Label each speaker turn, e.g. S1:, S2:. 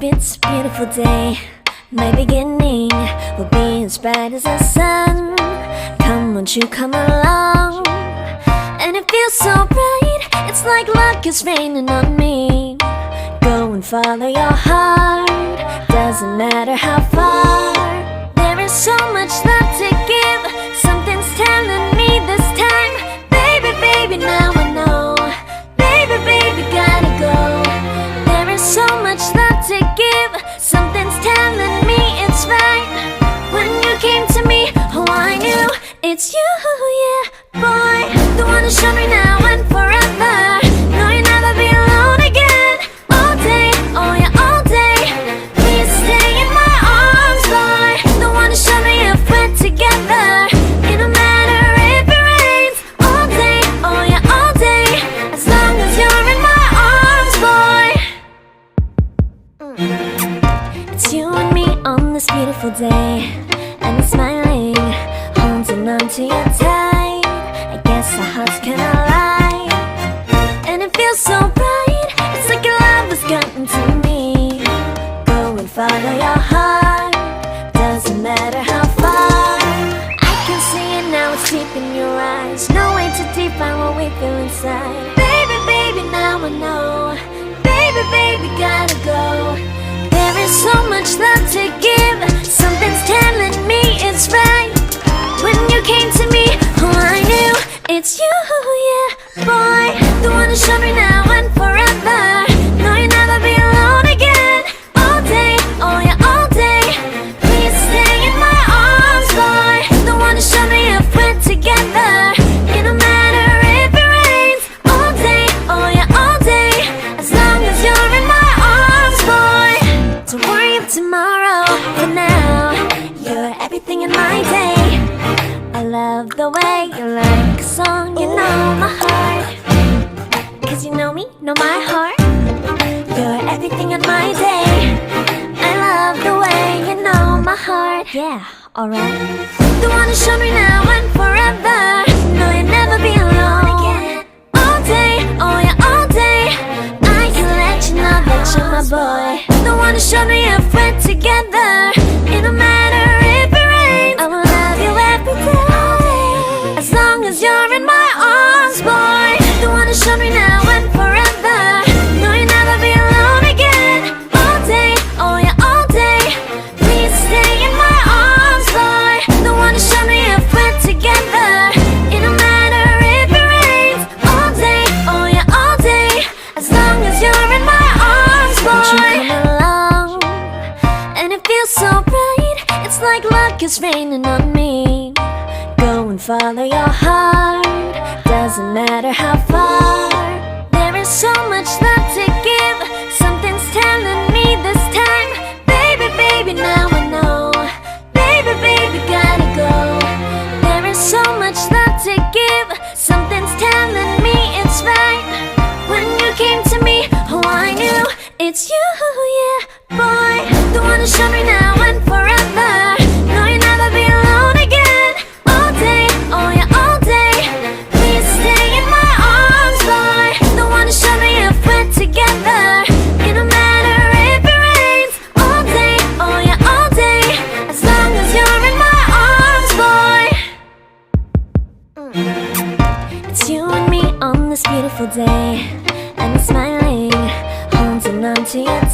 S1: it's a beautiful day. My beginning will be as bright as the sun. Come, won't you come along? And it feels so bright, it's like luck is raining on me. Go and follow your heart, doesn't matter how far. There is so much love to give, something's telling me this time. Baby, baby, now I know. Baby, baby, gotta go. There is so much love to give, something's telling me it's right. When you came to me, oh I knew it's you, yeah, boy. The one who showed me now and forever. No, you'll never be alone again. All day, oh yeah, all day. Please stay in my arms, boy. The one who showed me if we're together. It don't matter if it rains. All day, oh yeah, all day. As long as you're in my arms, boy. It's you and me on this beautiful day, and it's smiling, holding on to you tight. I guess our hearts can align, and it feels so bright. It's like your love has gotten to me. Go and follow your heart, doesn't matter how far. I can see it now, it's deep in your eyes. No way to define what we feel inside. Baby, baby, now I know. Baby, baby, gotta go. There is so much love to give, something's telling me it's right. When you came to me, oh I knew it's you, yeah, boy. The one who showed me now and forever. No, you'll never be alone again. All day, oh yeah, all day. Please stay in my arms, boy. The one who showed me if we're together. It don't matter if it rains. All day, oh yeah, all day. As long as you're in my arms, boy. Don't worry of tomorrow, for now you're everything in my day. I love the way you like a song, you know my heart. Cause you know me, know my heart. You're everything in my day. I love the way you know my heart. Yeah, alright. The one who showed me now and forever. No, you'll never be alone again. All day, oh yeah, all day. I can let you know that you're my boy. The one who showed me if we're together. It don't matter if it rains. I will love you every day. As long as you're in my arms, boy. The one who showed me now and forever. No, you'll never be alone again. All day, oh yeah, all day. Please stay in my arms, boy. The one who showed me if we're together. It don't matter if it rains. All day, oh yeah, all day. As long as you're in my arms, boy. Won't you come along? And it feels so bright, it's like luck is raining on me. Go and follow your heart, doesn't matter how far. There is so much love to give, something's telling me this time. Baby, baby, now I know. Baby, baby, gotta go. There is so much love to give, something's telling me it's right. When you came to me, oh I knew it's you, yeah, boy. The one who showed me now and forever. No, you'll never be alone again. All day, oh yeah, all day. Please stay in my arms, boy. The one who showed me if we're together. It don't matter if it rains. All day, oh yeah, all day. As long as you're in my arms, boy. It's you and me on this beautiful day, and it's smiling, holding on to you.